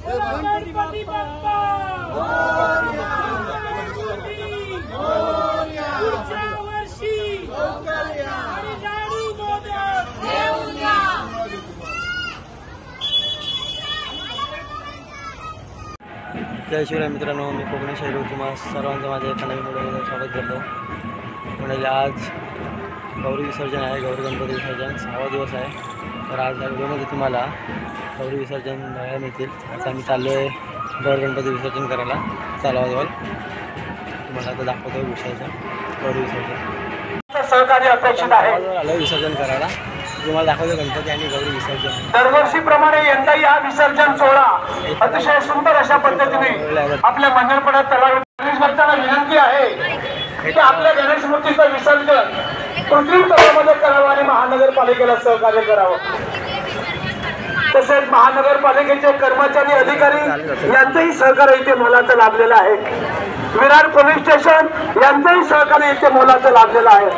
गणपती बाप्पा पुढच्या वर्षी आणि लाडू मोदक घेऊन या. जय शिवराय मित्रांनो, मी कोकणी शैलू तुम्हा सर्वांचं माझ्या एका नवीन व्हिडिओमध्ये स्वागत करतो. म्हणजे आज गौरी विसर्जन आहे, गौरी गणपती विसर्जन 6वा दिवस आहे. तर आज या व्हिडिओमध्ये तुम्हाला गौरी विसर्जन बघायला मिळतील. आता आम्ही चाललो आहे गौरी गणपती विसर्जन करायला चालवाजवळ. तुम्हाला आता दाखवतो विसर्जन, गौरी विसर्जन सहकार्य अपेक्षित आहे. आलो विसर्जन करायला, तुम्हाला दाखवतो गणपती आणि गौरी विसर्जन. दरवर्षीप्रमाणे यंदाही हा विसर्जन सोहळा अतिशय सुंदर अशा पद्धतीने आपल्या मंगळपडा तलाव गणेश भक्तांना विनंती आहे की आपल्या गणेश मूर्तीचं विसर्जन कृत्रिम तलावामध्ये करावं आणि महानगरपालिकेला सहकार्य करावं. तसेच महानगरपालिकेचे कर्मचारी अधिकारी यांचंही सहकार्य इथे मोलाचं लाभलेलं आहे. विरार पोलीस स्टेशन यांचंही सहकार्य इथे मोलाचं लाभलेलं आहे.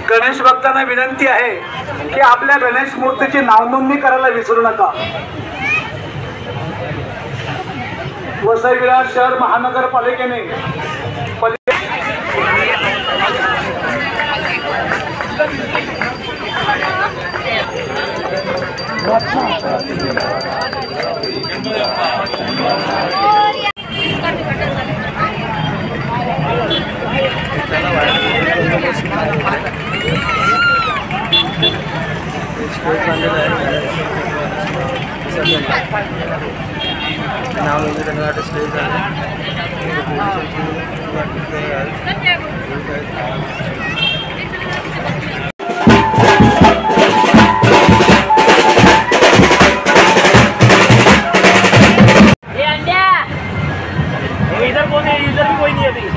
गणेश भक्तांना विनंती आहे की आपल्या गणेश मूर्तीची नावनोंदणी करायला विसरू नका. वसई विरार शहर महानगरपालिकेने नाव करण्यासाठी स्टेज आहे. इधर भी कोई नहीं है अभी.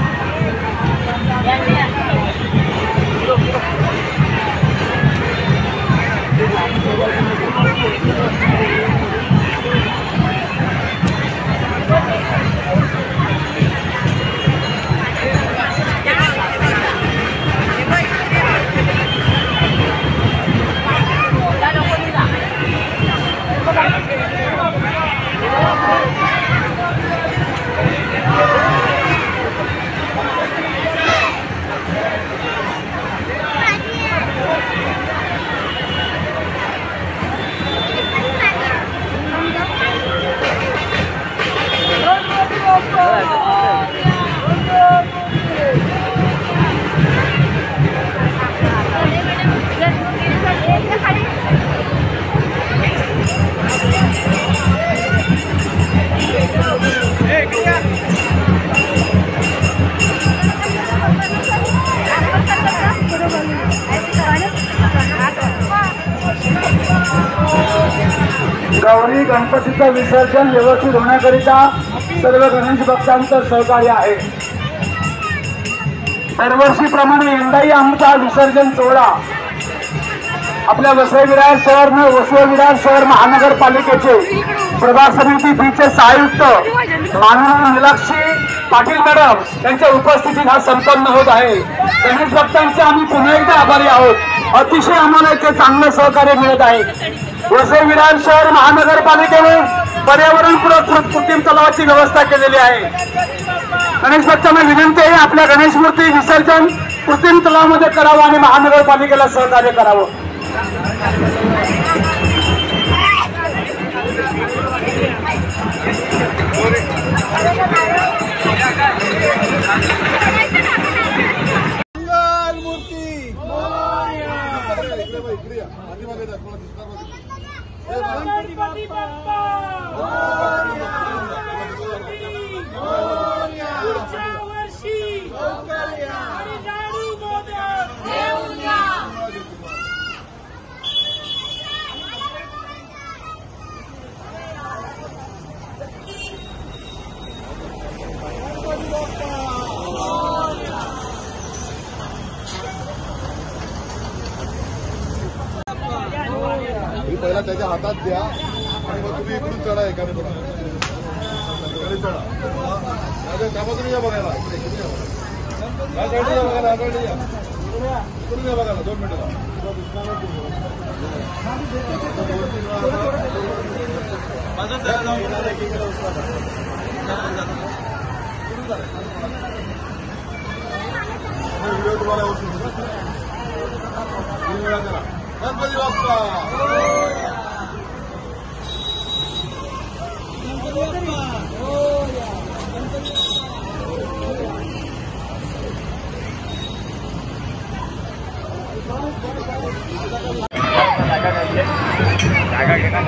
गणपतीचं विसर्जन व्यवस्थित होण्याकरिता सर्व गणेश भक्तांचं सहकार्य आहे। दरवर्षीप्रमाणे यंदाही आमचा विसर्जन सोहळा आपल्या वसई विरार शहर महानगरपालिकेचे प्रभाग समिती बीचे सहायुक्त माननीय मीनाक्षी पाटील मॅडम यांच्या उपस्थितीत हा संपन्न होत आहे। गणेश भक्तांचे आम्ही पुन्हा एकदा आभारी आहोत। अतिशय आम्हाला इथे चांगलं सहकार्य मिळत आहे। वसई विरार शहर महानगरपालिकेने पर्यावरणपूरक कृत्रिम तलावाची व्यवस्था केलेली आहे। गणेश भक्तांना विनंती आहे आपल्या गणेश मूर्ती विसर्जन कृत्रिम तलावामध्ये करावं आणि महानगरपालिकेला सहकार्य करावं। गणपती बाप्पा पुढच्या वर्षी आणि लाडू मोदक घेऊन या। पहिला त्याच्या हातात द्या आणि मग तुम्ही इकडून चढा एखादी चढा त्यामधून या बघायला इकडून या बघायला 2 मिनिटं व्हिडिओ तुम्हाला गणपती बाप्पा जागा घेणार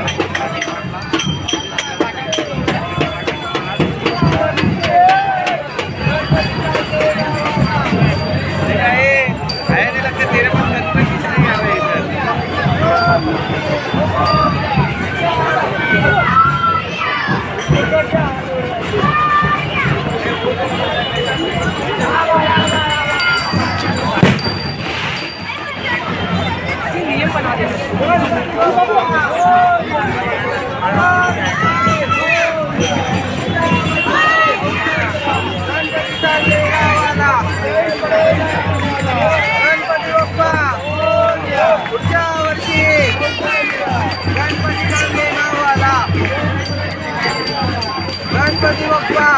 गणपती बाप्पा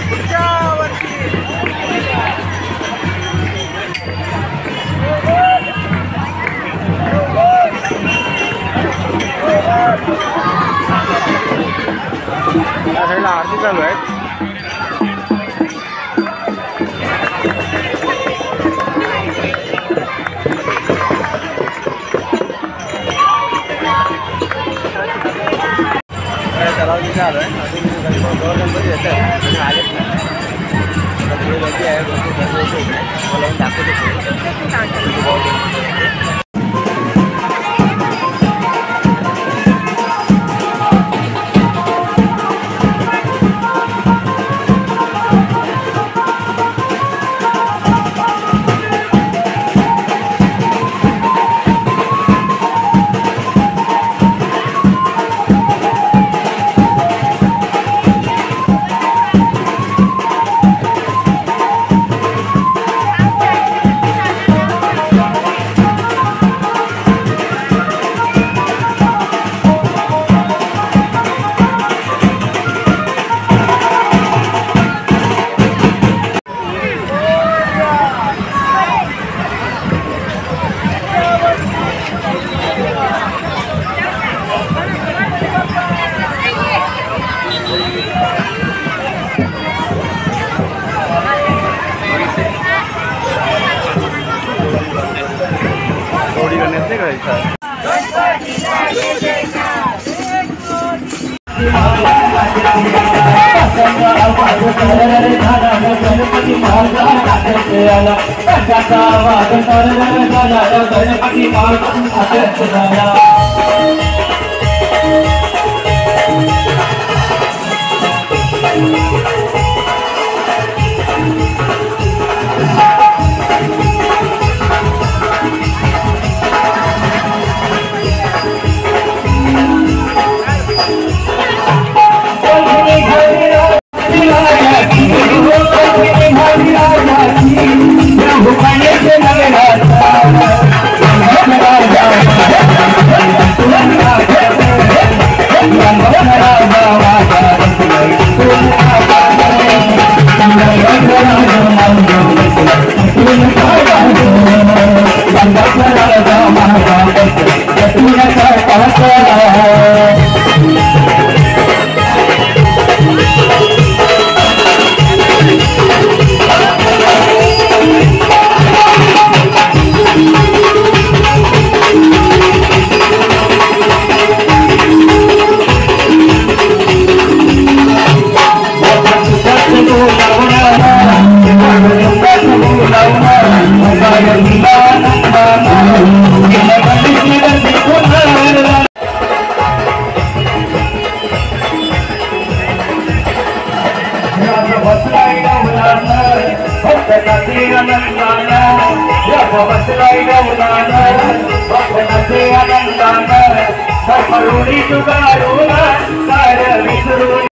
पुढच्या वर्षी या साईडला आरती चालू आहे। तलावाची चालू आहे अजून गणपती येत आहे आणि आलेच नाही गर्दी आहे मला दाखवतो। गणपती बसले आनंदानं बसलाय गौरानं बसले आनंदानं करुणी तुगारून सार विसरून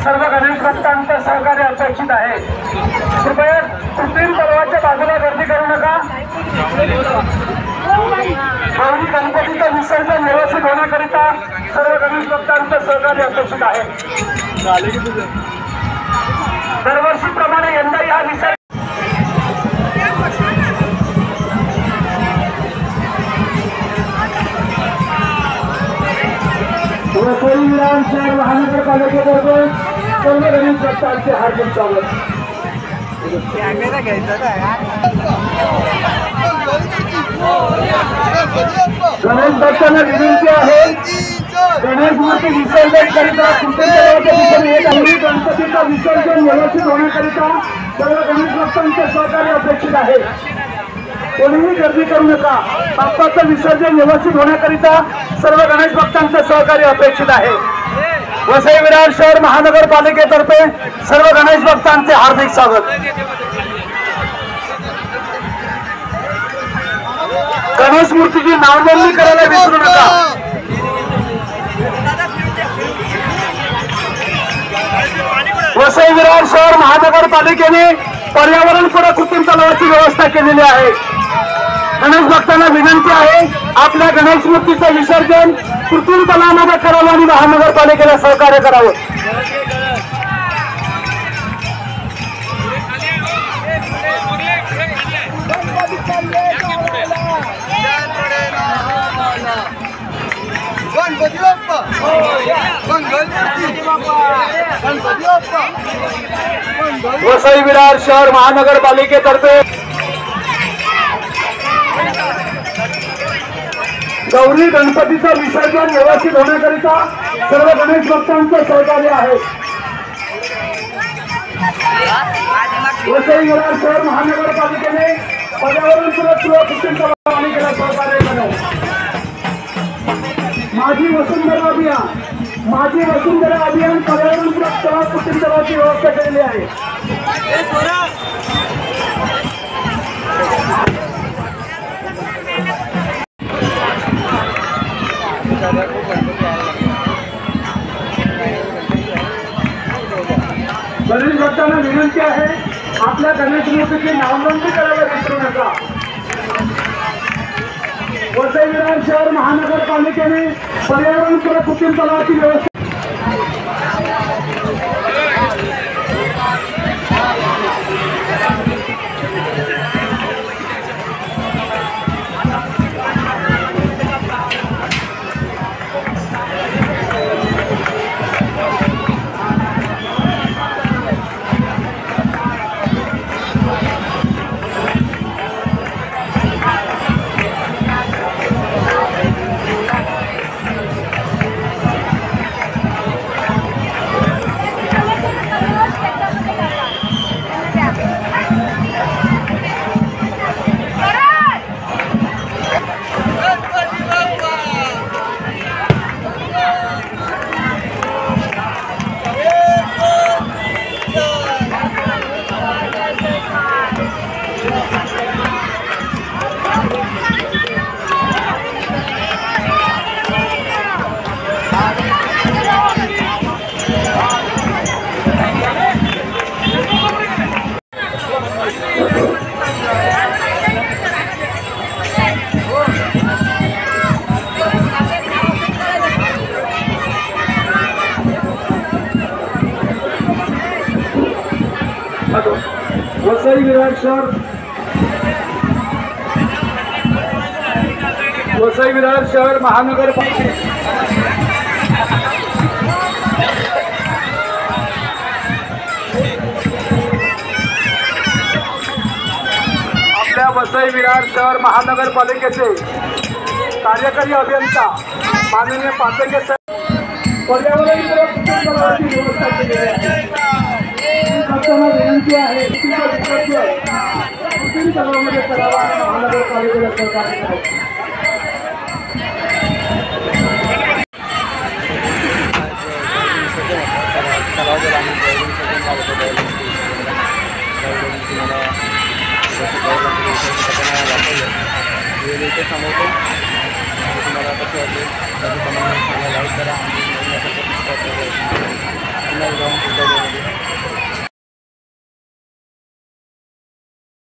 सर्व गणेश भक्तांचं सहकार्य अपेक्षित आहे। कृपया कृत्रिम तलावाच्या बाजूला गर्दी करू नका। गौरी गणपतीचं विसर्जन व्यवस्थित होण्याकरिता सर्व गणेश भक्तांचं सहकार्य अपेक्षित आहे। दरवर्षीप्रमाणे यंदाही हा विसर्जन विराम शहर महानगरपालिकेतर्फे सर्व गणेश भक्तांचे हार्दिक स्वागत। गणेश भक्तांना विनंती आहे, गणेश मूर्ती विसर्जन करिता गणपतीचं विसर्जन व्यवस्थित होण्याकरिता सर्व गणेश भक्तांचे सहकार्य अपेक्षित आहे। कोणीही गर्दी करू नका। बाप्पाचं विसर्जन व्यवस्थित होण्याकरिता सर्व गणेश भक्तांचं सहकार्य अपेक्षित आहे। वसई विरार शहर महानगरपालिकेतर्फे सर्व गणेश भक्तांचे हार्दिक स्वागत। गणेश मूर्तीची नावनोंदणी करायला विसरू नका। वसई विरार शहर महानगरपालिकेने पर्यावरणपूरक कृत्रिम तलावाची व्यवस्था केलेली आहे। गणेश भक्तांना विनंती आहे आपल्या गणेश मूर्तीचं विसर्जन कृत्रिम तलावामध्ये करावं आणि महानगरपालिकेला सहकार्य करावं. वसई विरार शहर महानगरपालिकेतर्फे गौरी गणपतीचं विसर्जन व्यवस्थित होण्याकरिता सर्व गणेश भक्तांचं सहकार्य आहे. वसई विरार शहर महानगरपालिकेने पर्यावरणपूरक कृत्रिम तलावाला सहकार्य करावं. माझी वसुंधरा अभियान पर्यावरणपूरक तलाव कृत्रिम तलावाची व्यवस्था केलेली आहे. गणेश भक्तांना विनंती आहे आपल्या गणेश मूर्तीची नावनोंदणी करायला विसरू नका. वसई विरार शहर महानगरपालिकेने पर्यावरणपूरक कृत्रिम तलावाची व्यवस्था वसई विरार शहर महानगरपालिका आपल्या वसई विरार शहर महानगरपालिकेचे कार्यकारी अभियंता माननीय पातेके सर पर्यावरणपूरक कृत्रिम तलावाची व्यवस्था केलेली आहे. विनंती आहे कृत्रिम तलावामध्ये करावा महानगरपालिकेला सहकार्य करावं. तुम्हाला कसं वाटलं लाईक करा.